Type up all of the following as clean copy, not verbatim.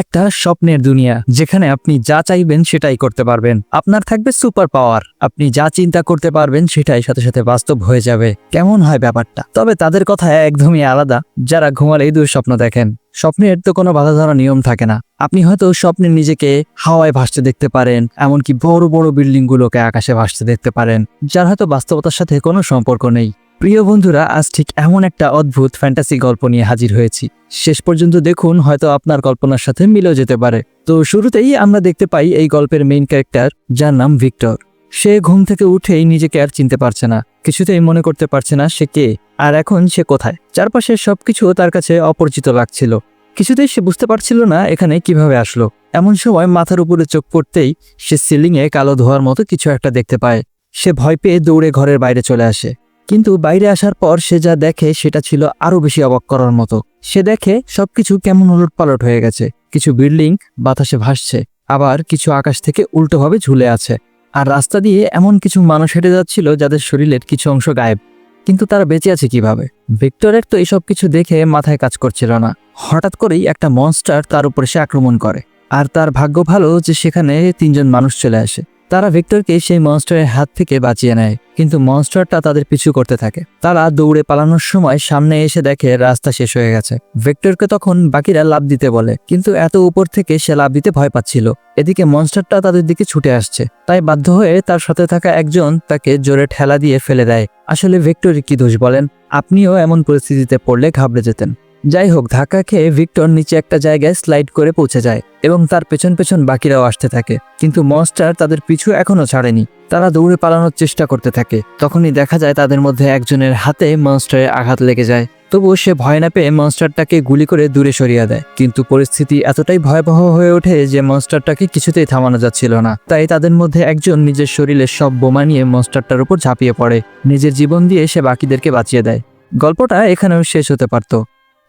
একটা স্বপ্নের দুনিয়া যেখানে আপনি যা চাইবেন সেটাই করতে পারবেন। আপনার থাকবে সুপার পাওয়ার, আপনি যা চিন্তা করতে পারবেন সেটাই সাথে সাথে বাস্তব হয়ে যাবে। কেমন হয় ব্যাপারটা? তবে তাদের কথা একদমই আলাদা যারা ঘুমালেই দুঃস্বপ্ন দেখেন। স্বপ্নের তো কোনো বাধা ধরা নিয়ম থাকে না। আপনি হয়তো স্বপ্নে নিজেকে হাওয়ায় ভাসতে দেখতে পারেন, এমনকি বড় বড় বিল্ডিং গুলোকে আকাশে ভাসতে দেখতে পারেন, যার হয়তো বাস্তবতার সাথে কোনো সম্পর্ক নেই। প্রিয় বন্ধুরা, আজ ঠিক এমন একটা অদ্ভুত ফ্যান্টাসি গল্প নিয়ে হাজির হয়েছি। শেষ পর্যন্ত দেখুন, হয়তো আপনার কল্পনার সাথে মিলেও যেতে পারে। তো শুরুতেই আমরা দেখতে পাই এই গল্পের মেইন ক্যারেক্টার, যার নাম ভিক্টর। সে ঘুম থেকে উঠেই নিজেকে আর চিনতে পারছে না, কিছুতেই মনে করতে পারছে না সে কে আর এখন সে কোথায়। চারপাশের সবকিছু তার কাছে অপরিচিত লাগছিল। কিছুতেই সে বুঝতে পারছিল না এখানে কিভাবে আসলো। এমন সময় মাথার উপরে চোখ পড়তেই সে সিলিংয়ে কালো ধোঁয়ার মতো কিছু একটা দেখতে পায়। সে ভয় পেয়ে দৌড়ে ঘরের বাইরে চলে আসে। কিন্তু বাইরে আসার পর সে যা দেখে সেটা ছিল আরো বেশি অবাক করার মতো। সে দেখে সবকিছু কেমন উলটপালট হয়ে গেছে। কিছু বিল্ডিং বাতাসে ভাসছে, আবার কিছু আকাশ থেকে উল্টোভাবে ঝুলে আছে। আর রাস্তা দিয়ে এমন কিছু মানুষ হেঁটে যাচ্ছিল যাদের শরীরের কিছু অংশ গায়েব। কিন্তু তারা বেঁচে আছে কিভাবে? ভিক্টরের তো এইসব কিছু দেখে মাথায় কাজ করছিল না। হঠাৎ করেই একটা মনস্টার তার উপরে সে আক্রমণ করে। আর তার ভাগ্য ভালো যে সেখানে তিনজন মানুষ চলে আসে। তারা ভিক্টরকে সেই মনস্টারের হাত থেকে বাঁচিয়ে নেয়, কিন্তু মনস্টারটা তাদের পিছু করতে থাকে। তারা দৌড়ে পালানোর সময় সামনে এসে দেখে রাস্তা শেষ হয়ে গেছে। ভিক্টরকে তখন বাকিরা লাফ দিতে বলে, কিন্তু এত উপর থেকে সে লাফ দিতে ভয় পাচ্ছিল। এদিকে মনস্টারটা তাদের দিকে ছুটে আসছে, তাই বাধ্য হয়ে তার সাথে থাকা একজন তাকে জোরে ঠেলা দিয়ে ফেলে দেয়। আসলে ভিক্টরের কি দোষ বলেন? আপনিও এমন পরিস্থিতিতে পড়লে ঘাবড়ে যেতেন। যাই হোক, ধাক্কা খেয়ে ভিক্টর নিচে একটা জায়গায় স্লাইড করে পৌঁছে যায় এবং তার পেছন পেছন বাকিরাও আসতে থাকে। কিন্তু মনস্টার তাদের পিছু এখনো ছাড়েনি। তারা দৌড়ে পালানোর চেষ্টা করতে থাকে। তখনই দেখা যায় তাদের মধ্যে একজনের হাতে মনস্টারের আঘাত লেগে যায়। তবুও সে ভয় না পেয়ে মনস্টারটাকে গুলি করে দূরে সরিয়ে দেয়। কিন্তু পরিস্থিতি এতটাই ভয়াবহ হয়ে ওঠে যে মনস্টারটাকে কিছুতেই থামানো যাচ্ছিল না। তাই তাদের মধ্যে একজন নিজের শরীরের সব বোমা নিয়ে মনস্টারটার উপর ঝাঁপিয়ে পড়ে। নিজের জীবন দিয়ে সে বাকিদেরকে বাঁচিয়ে দেয়। গল্পটা এখানেও শেষ হতে পারত,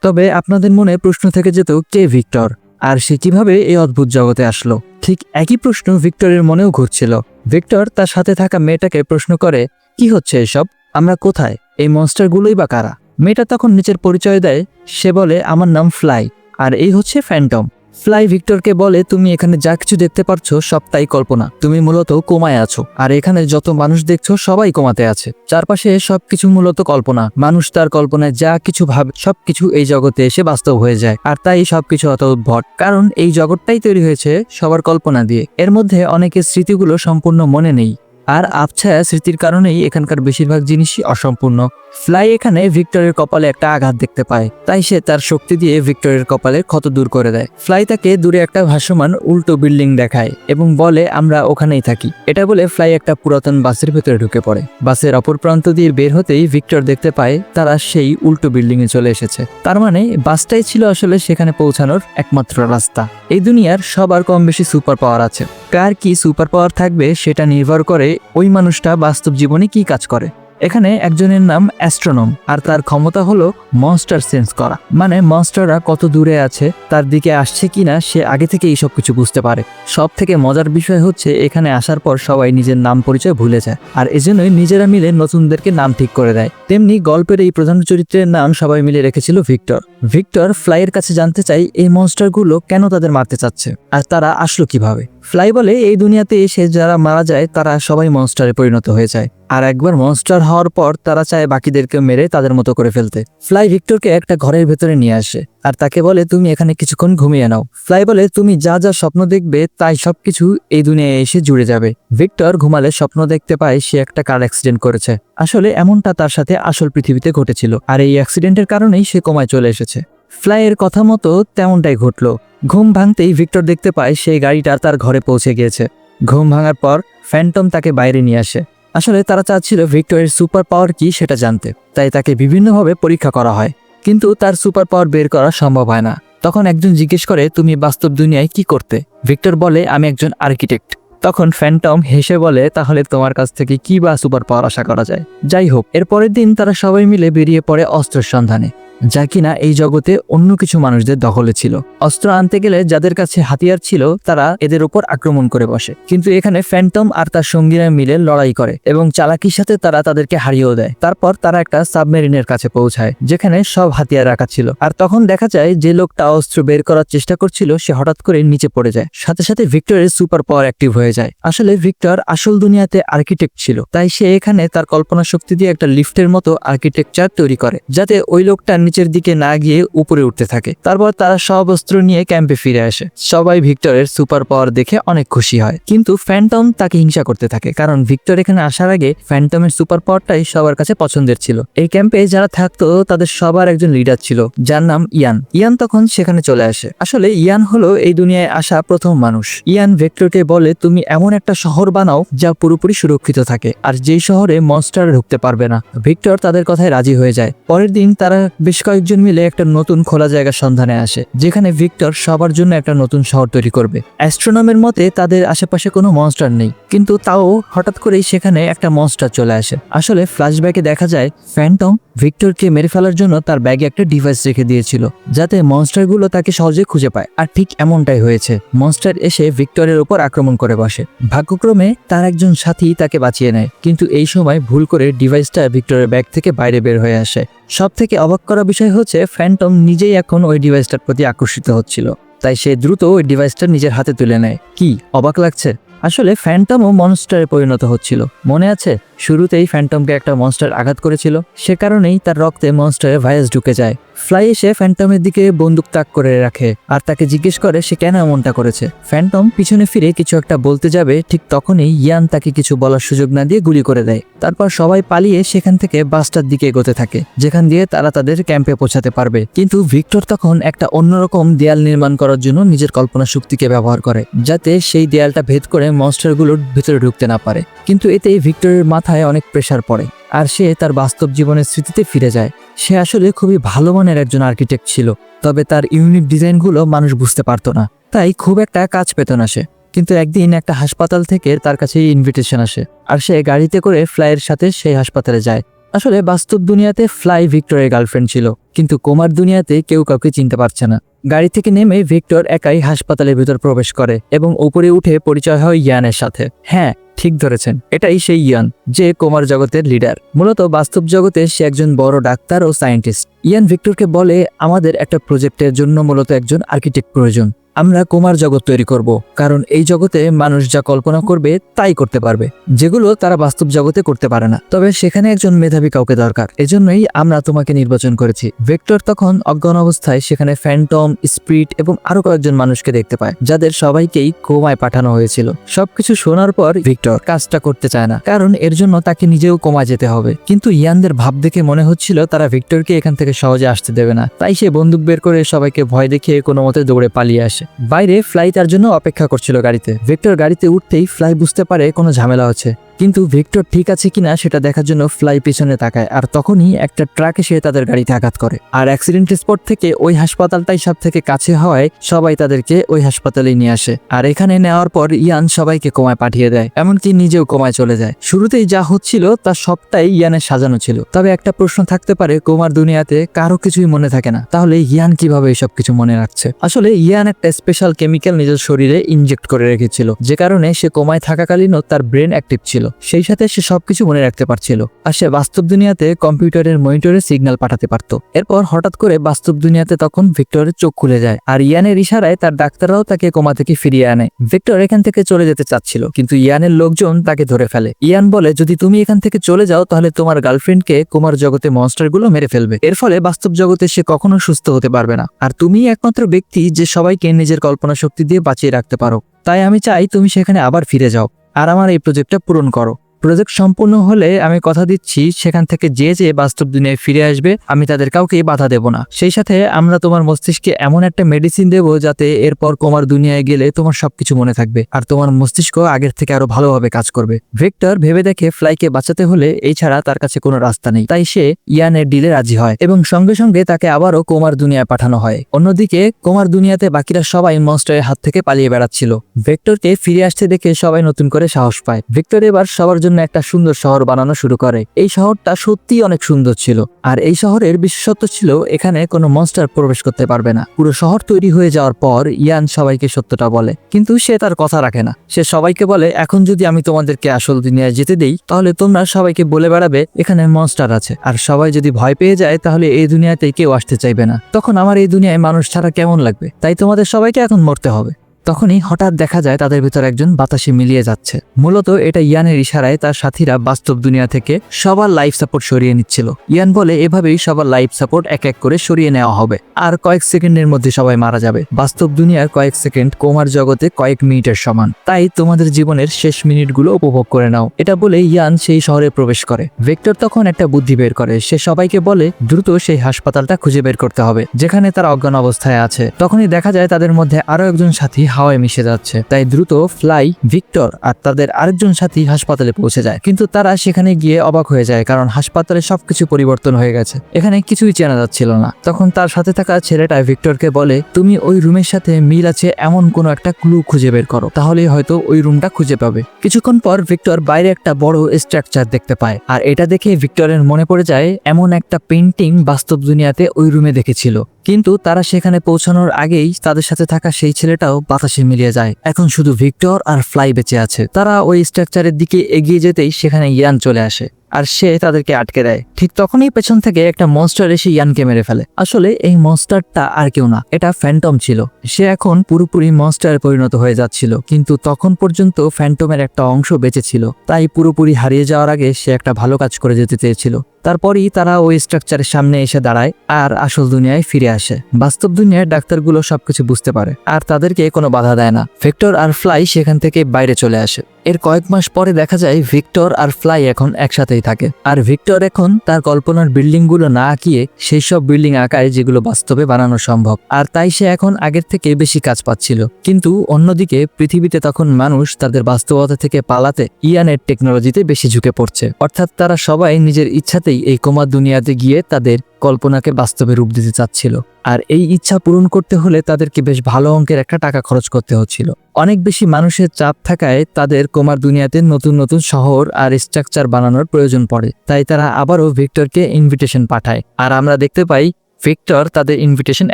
তবে আপনাদের মনে প্রশ্ন থেকে যেত, কে ভিক্টর আর সে কিভাবে এই অদ্ভুত জগতে আসলো? ঠিক একই প্রশ্ন ভিক্টরের মনেও ঘুরছিল। ভিক্টর তার সাথে থাকা মেয়েটাকে প্রশ্ন করে, কি হচ্ছে এসব? আমরা কোথায়? এই মনস্টারগুলোই বা কারা? মেয়েটা তখন নিচের পরিচয় দেয়। সে বলে, আমার নাম ফ্লাই, আর এই হচ্ছে ফ্যান্টম। ফ্লাই ভিক্টরকে বলে, তুমি এখানে যা কিছু দেখতে পারছো সবটাই কল্পনা। তুমি মূলত কোমায় আছো, আর এখানে যত মানুষ দেখছো সবাই কোমাতে আছে। চারপাশে সবকিছু মূলত কল্পনা। মানুষ তার কল্পনায় যা কিছু ভাবে সবকিছু এই জগতে এসে বাস্তব হয়ে যায়। আর তাই সবকিছু অত উদ্ভট, কারণ এই জগৎটাই তৈরি হয়েছে সবার কল্পনা দিয়ে। এর মধ্যে অনেকের স্মৃতিগুলো সম্পূর্ণ মনে নেই, আর আবছায়া স্মৃতির কারণেই এখানকার বেশিরভাগ জিনিসই অসম্পূর্ণ। ফ্লাই এখানে ভিক্টরের কপালে একটা আঘাত দেখতে পায়, তাই সে তার শক্তি দিয়ে ভিক্টরের কপালের ক্ষত দূর করে দেয়। ফ্লাই তাকে দূরে একটা ভাসমান উল্টো বিল্ডিং দেখায় এবং বলে, আমরা ওখানেই থাকি। এটা বলে ফ্লাই একটা পুরাতন বাসের ভেতরে ঢুকে পড়ে। বাসের অপর প্রান্ত দিয়ে বের হতেই ভিক্টর দেখতে পায় তারা সেই উল্টো বিল্ডিং এ চলে এসেছে। তার মানে বাসটাই ছিল আসলে সেখানে পৌঁছানোর একমাত্র রাস্তা। এই দুনিয়ার সবার কম বেশি সুপার পাওয়ার আছে। কার কি সুপার পাওয়ার থাকবে সেটা নির্ভর করে ওই মানুষটা বাস্তব জীবনে কি কাজ করে। এখানে একজনের নাম অ্যাস্ট্রোনম, আর তার ক্ষমতা হলো মনস্টার সেন্স করা। মানে মনস্টাররা কত দূরে আছে, তার দিকে আসছে কিনা সে আগে থেকে এই সব কিছু বুঝতে পারে। সব থেকে মজার বিষয় হচ্ছে এখানে আসার পর সবাই নিজের নাম পরিচয় ভুলে যায়, আর এজন্যই নিজেরা মিলে নতুনদেরকে নাম ঠিক করে দেয়। তেমনি গল্পের এই প্রধান চরিত্রের নাম সবাই মিলে রেখেছিল ভিক্টর। ভিক্টর ফ্লাইয়ের কাছে জানতে চাই এই মনস্টারগুলো কেন তাদের মারতে চাচ্ছে, আর তারা আসলো কিভাবে। ফ্লাই বলে, এই দুনিয়াতে এসে যারা মারা যায় তারা সবাই মনস্টারে পরিণত হয়ে যায়, আর একবার মনস্টার হওয়ার পর তারা চায় বাকিদেরকে মেরে তাদের মতো করে ফেলতে। ফ্লাই ভিক্টরকে একটা ঘরের ভেতরে নিয়ে আসে আর তাকে বলে, তুমি এখানে কিছুক্ষণ ঘুমিয়ে নাও। ফ্লাই বলে, তুমি যা যা স্বপ্ন দেখবে তাই সবকিছু এই দুনিয়ায় এসে জুড়ে যাবে। ভিক্টর ঘুমালে স্বপ্ন দেখতে পায় সে একটা কার অ্যাক্সিডেন্ট করেছে। আসলে এমনটা তার সাথে আসল পৃথিবীতে ঘটেছিল, আর এই অ্যাক্সিডেন্টের কারণেই সে কোমায় চলে এসেছে। ফ্লাইয়ের কথা মতো তেমনটাই ঘটলো। ঘুম ভাঙতেই ভিক্টর দেখতে পায় সেই গাড়িটা তার ঘরে পৌঁছে গিয়েছে। ঘুম ভাঙার পর ফ্যান্টম তাকে বাইরে নিয়ে আসে। আসলে তারা চাচ্ছিল ভিক্টরের সুপার পাওয়ার কি সেটা জানতে, তাই তাকে বিভিন্নভাবে পরীক্ষা করা হয়, কিন্তু তার সুপার পাওয়ার বের করা সম্ভব হয় না। তখন একজন জিজ্ঞেস করে, তুমি বাস্তব দুনিয়ায় কি করতে? ভিক্টর বলে, আমি একজন আর্কিটেক্ট। তখন ফ্যান্টম হেসে বলে, তাহলে তোমার কাছ থেকে কি বা সুপার পাওয়ার আশা করা যায়? যাই হোক, এর পরের দিন তারা সবাই মিলে বেরিয়ে পড়ে অস্ত্রের সন্ধানে। যা কিনা এই জগতে অন্য কিছু মানুষদের দখলে ছিল। অস্ত্র আনতে গেলে যাদের কাছে হাতিয়ার ছিল তারা এদের উপর আক্রমণ করে বসে, কিন্তু এখানে ফ্যান্টম আর তার সঙ্গীরা মিলে লড়াই করে এবং চালাকির সাথে তারা তাদেরকে হারিয়েও দেয়। তারপর তারা একটা সাবমেরিনের কাছে পৌঁছায় যেখানে সব হাতিয়ার রাখা ছিল, আর তখন দেখা যায় যে লোকটা অস্ত্র বের করার চেষ্টা করছিল সে হঠাৎ করে নিচে পড়ে যায়। সাথে সাথে ভিক্টরের সুপার পাওয়ার অ্যাক্টিভ হয়ে যায়। আসলে ভিক্টর আসল দুনিয়াতে আর্কিটেক্ট ছিল, তাই সে এখানে তার কল্পনা শক্তি দিয়ে একটা লিফটের মতো আর্কিটেকচার তৈরি করে যাতে ওই লোকটা নিচের দিকে না গিয়ে উপরে উঠতে থাকে। তারপর তারা সব অস্ত্র নিয়ে ক্যাম্পে ফিরে আসে। সবাই ভিক্টরের সুপার পাওয়ার দেখে অনেক খুশি হয়, কিন্তু ফ্যান্টম তাকে হিংসা করতে থাকে, কারণ ভিক্টর এখানে আসার আগে ফ্যান্টমের সুপার পাওয়ারটাই সবার কাছে পছন্দের ছিল। এই ক্যাম্পে যারা থাকতো তাদের সবার একজন লিডার ছিল যার নাম ইয়ান। ইয়ান তখন সেখানে চলে আসে। আসলে ইয়ান হলো এই দুনিয়ায় আসা প্রথম মানুষ। ইয়ান ভিক্টরকে বলে, তুমি এমন একটা শহর বানাও যা পুরোপুরি সুরক্ষিত থাকে আর যেই শহরে মনস্টার ঢুকতে পারবে না। ভিক্টর তাদের কথায় রাজি হয়ে যায়। পরের দিন তারা বেশ কয়েকজন মিলে একটা নতুন খোলা জায়গার সন্ধানে আসে যেখানে ভিক্টর সবার জন্য একটা নতুন শহর তৈরি করবে। অ্যাস্ট্রোনমের মতে তাদের আশেপাশে কোনো মনস্টার নেই, কিন্তু তাও হঠাৎ করেই সেখানে একটা মনস্টার চলে আসে। আসলে ফ্ল্যাশব্যাকে দেখা যায় ফ্যান্টম ভিক্টরকে মেরে ফেলার জন্য তার ব্যাগে একটা ডিভাইস রেখে দিয়েছিল যাতে মনস্টারগুলো তাকে সহজে খুঁজে পায়, আর ঠিক এমনটাই হয়েছে। মনস্টার এসে ভিক্টরের উপর আক্রমণ করে বসে। ভাগ্যক্রমে তার একজন সাথী তাকে বাঁচিয়ে নেয়, কিন্তু এই সময় ভুল করে ডিভাইসটা ভিক্টরের ব্যাগ থেকে বাইরে বের হয়ে আসে। সব থেকে অবাক করা বিষয় হচ্ছে ফ্যান্টম নিজেই এখন ওই ডিভাইসটার প্রতি আকর্ষিত হচ্ছিল, তাই সে দ্রুত ওই ডিভাইসটা নিজের হাতে তুলে নেয়। কি অবাক লাগছে? আসলে ফ্যান্টমও মনস্টারে পরিণত হচ্ছিল। মনে আছে শুরুতেই ফ্যান্টমকে একটা মনস্টার আঘাত করেছিল, সে কারণেই তার রক্তে মনস্টারে ভাইরাস ঢুকে যায়। ফ্লাই এসে ফ্যান্টমের দিকে বন্দুক তাক করে রাখে আর তাকে জিজ্ঞেস করে সে কেন এমনটা করেছে। ফ্যান্টম পিছনে ফিরে কিছু একটা বলতে যাবে, ঠিক তখনই ইয়ান তাকে কিছু বলার সুযোগ না দিয়ে গুলি করে দেয়। তারপর সবাই পালিয়ে সেখান থেকে বাসটার দিকে এগোতে থাকে যেখান দিয়ে তারা তাদের ক্যাম্পে পৌঁছাতে পারবে। কিন্তু ভিক্টর তখন একটা অন্যরকম দেয়াল নির্মাণ করার জন্য নিজের কল্পনা শক্তিকে ব্যবহার করে যাতে সেই দেয়ালটা ভেদ করে মনস্টারগুলোর ভিতরে ঢুকতে না পারে। কিন্তু এতে ভিক্টরের মাথায় অনেক প্রেসার পড়ে আর সে তার বাস্তব জীবনের স্মৃতিতে ফিরে যায়। সে আসলে খুবই ভালো মানের একজন আর্কিটেক্ট ছিল, তবে তার ইউনিক ডিজাইনগুলো মানুষ বুঝতে পারতো না, তাই খুব একটা কাজ পেত না সে। কিন্তু একদিন একটা হাসপাতাল থেকে তার কাছে ইনভিটেশন আসে আর সে গাড়িতে করে ফ্লাইয়ের সাথে সেই হাসপাতালে যায়। আসলে বাস্তব দুনিয়াতে ফ্লাই ভিক্টরের গার্লফ্রেন্ড ছিল, কিন্তু কোমার দুনিয়াতে কেউ কাউকে চিনতে পারছে না। গাড়ি থেকে নেমে ভিক্টর একাই হাসপাতালের ভিতর প্রবেশ করে এবং উপরে উঠে পরিচয় হয় ইয়ানের সাথে। হ্যাঁ, ঠিক ধরেছেন, এটাই সেই ইয়ান যে কোমার জগতের লিডার। মূলত বাস্তব জগতে সে একজন বড় ডাক্তার ও সায়েন্টিস্ট। ইয়ান ভিক্টরকে বলে, আমাদের একটা প্রজেক্টের জন্য মূলত একজন আর্কিটেক্ট প্রয়োজন। আমরা কোমার জগৎ তৈরি করব, কারণ এই জগতে মানুষ যা কল্পনা করবে তাই করতে পারবে, যেগুলো তারা বাস্তব জগতে করতে পারে না। তবে সেখানে একজন মেধাবী কাউকে দরকার, এজন্যই আমরা তোমাকে নির্বাচন করেছি। ভিক্টর তখন অজ্ঞান অবস্থায় সেখানে ফ্যান্টম, স্পিরিট এবং আরো কয়েকজন মানুষকে দেখতে পায় যাদের সবাইকেই কোমায় পাঠানো হয়েছিল। সবকিছু শোনার পর ভিক্টর কাজটা করতে চায় না, কারণ এর জন্য তাকে নিজেও কোমায় যেতে হবে। কিন্তু ইয়ানদের ভাব দেখে মনে হচ্ছিল তারা ভিক্টরকে এখান থেকে সহজে আসতে দেবে না, তাই সে বন্দুক বের করে সবাইকে ভয় দেখিয়ে কোনো মতে দৌড়ে পালিয়ে আসে। বাইরে ফ্লাই তার জন্য অপেক্ষা করছিল গাড়িতে। ভিক্টর গাড়িতে উঠতেই ফ্লাই বুঝতে পারে কোনো ঝামেলা হচ্ছে, কিন্তু ভিক্টর ঠিক আছে কিনা সেটা দেখার জন্য ফ্লাই পিছনে তাকায়, আর তখনই একটা ট্রাক এসে তাদের গাড়িতে আঘাত করে। আর অ্যাক্সিডেন্ট স্পট থেকে ওই হাসপাতালটাই সব থেকে কাছে হওয়ায় সবাই তাদেরকে ওই হাসপাতালে নিয়ে আসে। আর এখানে নেওয়ার পর ইয়ান সবাইকে কোমায় পাঠিয়ে দেয়, এমনকি নিজেও কোমায় চলে যায়। শুরুতেই যা হচ্ছিল তা সবটাই ইয়ানের সাজানো ছিল, তবে একটা প্রশ্ন থাকতে পারে, কোমার দুনিয়াতে কারো কিছুই মনে থাকে না, তাহলে ইয়ান কিভাবে এসব কিছু মনে রাখছে? আসলে ইয়ান একটা স্পেশাল কেমিক্যাল নিজের শরীরে ইনজেক্ট করে রেখেছিল, যে কারণে সে কোমায় থাকাকালীনও তার ব্রেন অ্যাক্টিভ ছিল, সেই সাথে সে সবকিছু মনে রাখতে পারছিল। আর সে বাস্তব দুনিয়াতে কম্পিউটারের মনিটরে সিগন্যাল পাঠাতে পারত। এরপর হঠাৎ করে বাস্তব দুনিয়াতে তখন ভিক্টরের চোখ খুলে যায়, আর ইয়ানের ইশারায় তার ডাক্তাররাও তাকে কোমা থেকে ফিরিয়ে আনে। ভিক্টর এখান থেকে চলে যেতে চাচ্ছিল, কিন্তু ইয়ানের লোকজন তাকে ধরে ফেলে। ইয়ান বলে, যদি তুমি এখান থেকে চলে যাও তাহলে তোমার গার্লফ্রেন্ডকে কোমার জগতে মনস্টারগুলো মেরে ফেলবে, এর ফলে বাস্তব জগতে সে কখনো সুস্থ হতে পারবে না, আর তুমি একমাত্র ব্যক্তি যে সবাইকে নিজের কল্পনা শক্তি দিয়ে বাঁচিয়ে রাখতে পারো। তাই আমি চাই তুমি সেখানে আবার ফিরে যাও আর আমার এই প্রজেক্টটা পূরণ করো। প্রজেক্ট সম্পূর্ণ হলে আমি কথা দিচ্ছি সেখান থেকে যে যে বাস্তব দুনিয়ায় ফিরে আসবে আমি তাদের কাউকে বাধা দেব না। সেই সাথে আমরা তোমার মস্তিষ্কে এমন একটা মেডিসিন দেব যাতে এরপর কোমার দুনিয়ায় গেলে তোমার সবকিছু মনে থাকবে আর তোমার মস্তিষ্ক আগের থেকে আরো ভালোভাবে কাজ করবে। ভিক্টর ভেবে দেখে ফ্লাইকে বাঁচাতে হলে এই ছাড়া তার কাছে কোনো রাস্তা নেই, তাই সে ইয়ানের ডিলে রাজি হয় এবং সঙ্গে সঙ্গে তাকে আবারও কোমার দুনিয়ায় পাঠানো হয়। অন্যদিকে কোমার দুনিয়াতে বাকিরা সবাই মনস্টারের হাত থেকে পালিয়ে বেড়াচ্ছিল। ভিক্টরকে ফিরে আসতে দেখে সবাই নতুন করে সাহস পায়। ভিক্টর এবার সবার জন্য জন্য একটা সুন্দর শহর বানানো শুরু করে। এই শহরটা সত্যিই অনেক সুন্দর ছিল, আর এই শহরের বিশেষত্ব ছিল এখানে কোনো মনস্টার প্রবেশ করতে পারবে না। পুরো শহর তৈরি হয়ে যাওয়ার পর ইয়ান সবাইকে সত্যটা বলে, কিন্তু সে তার কথা রাখে না। সে সবাইকে বলে, এখন যদি আমি তোমাদেরকে আসল দুনিয়ায় যেতে দেই তাহলে তোমরা সবাইকে বলে বেড়াবে এখানে মনস্টার আছে, আর সবাই যদি ভয় পেয়ে যায় তাহলে এই দুনিয়াতে কেউ আসতে চাইবে না। তখন আমার এই দুনিয়ায় মানুষ ছাড়া কেমন লাগবে? তাই তোমাদের সবাইকে এখন মরতে হবে। তখনই হঠাৎ দেখা যায় তাদের ভিতর একজন বাতাসে মিলিয়ে যাচ্ছে। মূলত এটা ইয়ানের ইশারায় তার সাথীরা বাস্তব দুনিয়া থেকে সবার লাইফ সাপোর্ট সরিয়ে নিচ্ছিল। ইয়ান বলে এভাবেই সবার লাইফ সাপোর্ট এক এক করে সরিয়ে নেওয়া হবে, আর কয়েক সেকেন্ডের মধ্যে সবাই মারা যাবে। বাস্তব দুনিয়ার কয়েক সেকেন্ড কোমার জগতে কয়েক মিনিটের সমান, তাই তোমাদের জীবনের শেষ মিনিটগুলো উপভোগ করে নাও। এটা বলে ইয়ান সেই শহরে প্রবেশ করে। ভিক্টর তখন একটা বুদ্ধি বের করে। সে সবাইকে বলে দ্রুত সেই হাসপাতালটা খুঁজে বের করতে হবে যেখানে তারা অজ্ঞান অবস্থায় আছে। তখনই দেখা যায় তাদের মধ্যে আরো একজন সাথী হাওয়ায় মিশে যাচ্ছে, তাই দ্রুত ফ্লাই, ভিক্টর আর তাদের আরেকজন সাথী হাসপাতালে পৌঁছে যায়। কিন্তু তারা সেখানে গিয়ে অবাক হয়ে যায়, কারণ হাসপাতালে সবকিছু পরিবর্তন হয়ে গেছে, এখানে কিছুই চেনা যাচ্ছিল না। তখন তার সাথে থাকা ছেলেটা ভিক্টরকে বলে, তুমি ওই রুমের সাথে মিল আছে এমন কোনো একটা ক্লু খুঁজে বের করো, তাহলেই হয়তো ওই রুমটা খুঁজে পাবে। কিছুক্ষণ পর ভিক্টর বাইরে একটা বড় স্ট্রাকচার দেখতে পায়, আর এটা দেখে ভিক্টরের মনে পড়ে যায় এমন একটা পেন্টিং বাস্তব দুনিয়াতে ওই রুমে দেখেছিল। কিন্তু তারা সেখানে পৌঁছানোর আগেই তাদের সাথে থাকা সেই ছেলেটাও বাতাসে মিলিয়ে যায়। এখন শুধু ভিক্টর আর ফ্লাই বেঁচে আছে। তারা ওই স্ট্রাকচারের দিকে এগিয়ে যেতেই সেখানে ইয়ান চলে আসে, আর সে তাদেরকে আটকে দেয়। ঠিক তখনই পেছন থেকে একটা মনস্টার এসে ইয়ানকে মেরে ফেলে। আসলে এই মনস্টারটা আর কেউ না, এটা ফ্যান্টম ছিল। সে এখন পুরোপুরি মনস্টারে পরিণত হয়ে যাচ্ছিল, কিন্তু তখন পর্যন্ত ফ্যান্টমের একটা অংশ বেঁচে ছিল। তাই পুরোপুরি হারিয়ে যাওয়ার আগে সে একটা ভালো কাজ করে যেতে চেয়েছিল। তারপরই তারা ওই স্ট্রাকচারের সামনে এসে দাঁড়ায় আর আসল দুনিয়ায় ফিরে আসে। বাস্তব দুনিয়ার ডাক্তারগুলো সবকিছু বুঝতে পারে আর তাদেরকে কোনো বাধা দেয় না। ভিক্টর আর ফ্লাই সেখান থেকে বাইরে চলে আসে। এর কয়েক মাস পরে দেখা যায় ভিক্টর আর ফ্লাই এখন একসাথেই থাকে, আর ভিক্টর এখন তার কল্পনার বিল্ডিং গুলো না আঁকিয়ে সেই সব বিল্ডিং আঁকায় যেগুলো বাস্তবে বানানো সম্ভব, আর তাই সে এখন আগের থেকে বেশি কাজ পাচ্ছিল। কিন্তু অন্যদিকে পৃথিবীতে তখন মানুষ তাদের বাস্তবতা থেকে পালাতে ইয়ানের টেকনোলজিতে বেশি ঝুঁকে পড়ছে। অর্থাৎ তারা সবাই নিজের ইচ্ছাতেই এই কোমা দুনিয়াতে গিয়ে তাদের কল্পনাকে বাস্তবে রূপ দিতে চাচ্ছিল, আর এই ইচ্ছা পূরণ করতে হলে তাদেরকে বেশ ভালো অঙ্কের একটা টাকা খরচ করতে হচ্ছিল। অনেক বেশি মানুষের চাপ থাকায় তাদের কোমার দুনিয়াতে নতুন নতুন শহর আর স্ট্রাকচার বানানোর প্রয়োজন পড়ে, তাই তারা আবারও ভিক্টরকে ইনভিটেশন পাঠায়, আর আমরা দেখতে পাই ভিক্টর তাদের ইনভিটেশন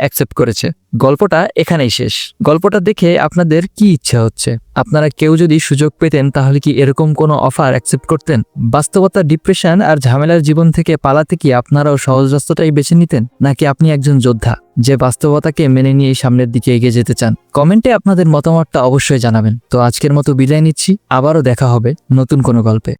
অ্যাকসেপ্ট করেছে। গল্পটা এখানেই শেষ। গল্পটা দেখে আপনাদের কি ইচ্ছা হচ্ছে? আপনারা কেউ যদি সুযোগ পেতেন তাহলে কি এরকম কোনো অফার অ্যাকসেপ্ট করতেন? বাস্তবতা, ডিপ্রেশন আর ঝামেলার জীবন থেকে পালাতে কি আপনারাও সহজ রাস্তাটাই বেছে নিতেন, নাকি আপনি একজন যোদ্ধা যে বাস্তবতাকে মেনে নিয়ে সামনের দিকে এগিয়ে যেতে চান? কমেন্টে আপনাদের মতামতটা অবশ্যই জানাবেন। তো আজকের মতো বিদায় নিচ্ছি, আবারও দেখা হবে নতুন কোনো গল্পে।